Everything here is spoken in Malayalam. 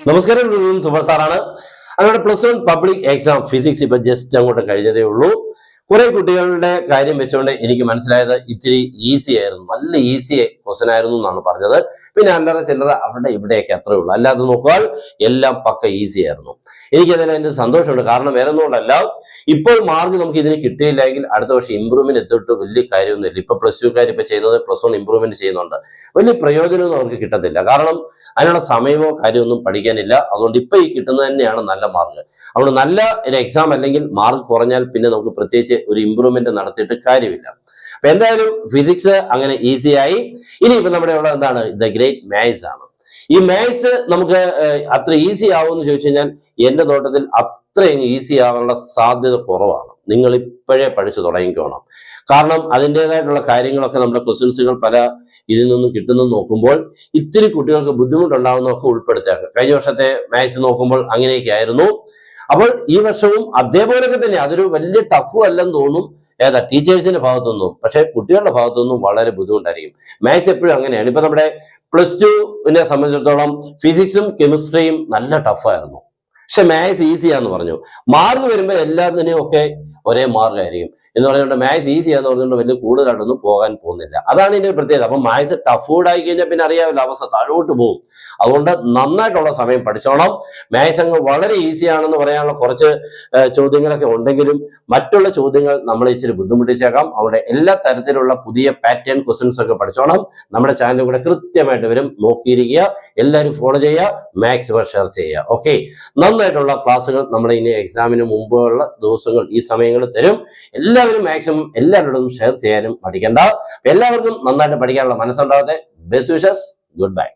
നമസ്കാരം, സൂപ്പർ സാറാണ്. അങ്ങനെ +1 പബ്ലിക് എക്സാം ഫിസിക്സ് ഇപ്പൊ ജസ്റ്റ് അങ്ങോട്ട് കഴിഞ്ഞതേ ഉള്ളൂ. കുറെ കുട്ടികളുടെ കാര്യം വെച്ചുകൊണ്ട് എനിക്ക് മനസ്സിലായത് ഇത്തിരി ഈസി ആയിരുന്നു, നല്ല ഈസി ക്വസ്റ്റൻ ആയിരുന്നു എന്നാണ് പറഞ്ഞത്. പിന്നെ അല്ലറ ചില്ലറ അവിടെ ഇവിടെയൊക്കെ അത്രേ ഉള്ളൂ, അല്ലാതെ നോക്കിയാൽ എല്ലാം പക്ക ഈസി ആയിരുന്നു. എനിക്കതിൽ അതിന്റെ സന്തോഷമുണ്ട്. കാരണം വേറെ ഒന്നുകൊണ്ടല്ല, ഇപ്പോൾ മാർക്ക് നമുക്ക് ഇതിന് കിട്ടിയില്ലെങ്കിൽ അടുത്ത വർഷം ഇമ്പ്രൂവ്മെന്റ് എത്തിയിട്ട് വലിയ കാര്യമൊന്നുമില്ല. ഇപ്പൊ +2കാർ ഇപ്പൊ ചെയ്യുന്നത് +1 ഇമ്പ്രൂവ്മെന്റ് ചെയ്യുന്നുണ്ട്, വലിയ പ്രയോജനമൊന്നും അവർക്ക് കിട്ടത്തില്ല. കാരണം അതിനുള്ള സമയമോ കാര്യമൊന്നും പഠിക്കാനില്ല. അതുകൊണ്ട് ഇപ്പൊ ഈ കിട്ടുന്നത് തന്നെയാണ് നല്ല മാർക്ക്. അതുകൊണ്ട് നല്ല ഒരു എക്സാം അല്ലെങ്കിൽ മാർക്ക് കുറഞ്ഞാൽ പിന്നെ നമുക്ക് പ്രത്യേകിച്ച് ഒരു ഇമ്പ്രൂവ്മെന്റ് നടത്തിയിട്ട് കാര്യമില്ല. അപ്പൊ എന്തായാലും ഫിസിക്സ് അങ്ങനെ ഈസിയായി. ഇനി ഇപ്പൊ നമ്മുടെ ഉള്ള എന്താണ്, ദ ഗ്രേറ്റ് മാത്സ് ആണ്. ഈ മാത്സ് നമുക്ക് അത്ര ഈസി ആവുമെന്ന് ചോദിച്ചു കഴിഞ്ഞാൽ എന്റെ നോട്ടത്തിൽ അത്രയും ഈസി ആവാനുള്ള സാധ്യത കുറവാണ്. നിങ്ങൾ ഇപ്പോഴേ പഠിച്ചു തുടങ്ങിക്കോണം. കാരണം അതിൻ്റെതായിട്ടുള്ള കാര്യങ്ങളൊക്കെ നമ്മുടെ ക്വസ്റ്റ്യൻസുകൾ പല ഇതിൽ നിന്നും കിട്ടുന്നു നോക്കുമ്പോൾ ഇത്തിരി കുട്ടികൾക്ക് ബുദ്ധിമുട്ടുണ്ടാവുന്നതൊക്കെ ഉൾപ്പെടുത്തിയാക്കുക. കഴിഞ്ഞ വർഷത്തെ മാത്സ് നോക്കുമ്പോൾ അങ്ങനെയൊക്കെ ആയിരുന്നു. അപ്പോൾ ഈ വർഷവും അതേപോലെയൊക്കെ തന്നെ, അതൊരു വലിയ ടഫും അല്ലെന്ന് തോന്നും ടീച്ചേഴ്സിന്റെ ഭാഗത്തുനിന്നും. പക്ഷെ കുട്ടികളുടെ ഭാഗത്തുനിന്നും വളരെ ബുദ്ധിമുട്ടായിരിക്കും. മാത്സ് എപ്പോഴും അങ്ങനെയാണ്. ഇപ്പൊ നമ്മുടെ +2നെ സംബന്ധിച്ചിടത്തോളം ഫിസിക്സും കെമിസ്ട്രിയും നല്ല ടഫായിരുന്നു. പക്ഷെ മാത്സ് ഈസിയാന്ന് പറഞ്ഞു. മാർക്ക് വരുമ്പോൾ എല്ലാത്തിനും ഒക്കെ ഒരേ മാർക്കായിരിക്കും എന്ന് പറഞ്ഞുകൊണ്ട് മാത്സ് ഈസിയാന്ന് പറഞ്ഞുകൊണ്ട് വലിയ കൂടുതലായിട്ടൊന്നും പോകാൻ പോകുന്നില്ല. അതാണ് ഇതിന്റെ പ്രത്യേകത. അപ്പൊ മാത്സ് ടഫോഡ് ആയി കഴിഞ്ഞാൽ പിന്നെ അറിയാമല്ലോ, അവസ്ഥ താഴോട്ട് പോകും. അതുകൊണ്ട് നന്നായിട്ടുള്ള സമയം പഠിച്ചോണം. മാത്സ് അങ്ങ് വളരെ ഈസിയാണെന്ന് പറയാനുള്ള കുറച്ച് ചോദ്യങ്ങളൊക്കെ ഉണ്ടെങ്കിലും മറ്റുള്ള ചോദ്യങ്ങൾ നമ്മളെ ഇച്ചിരി ബുദ്ധിമുട്ടിച്ചേക്കാം. അവിടെ എല്ലാ തരത്തിലുള്ള പുതിയ പാറ്റേൺ ക്വസ്റ്റ്യൻസ് ഒക്കെ പഠിച്ചോണം. നമ്മുടെ ചാനലിൽ കൂടെ കൃത്യമായിട്ട് വരും, നോക്കിയിരിക്കുക. എല്ലാവരും ഫോളോ ചെയ്യുക, മാക്സിമം ഷെയർ ചെയ്യുക. ഓക്കെ, നന്നായിട്ടുള്ള ക്ലാസ്സുകൾ നമ്മുടെ ഇനി എക്സാമിന് മുമ്പുള്ള ദിവസങ്ങൾ ഈ സമയങ്ങളിൽ തരും. എല്ലാവരും മാക്സിമം എല്ലാവരോടും ഷെയർ ചെയ്യാനും പഠിക്കണ്ട. എല്ലാവർക്കും നന്നായിട്ട് പഠിക്കാനുള്ള മനസ്സുണ്ടാവട്ടെ. Best wishes. Good bye.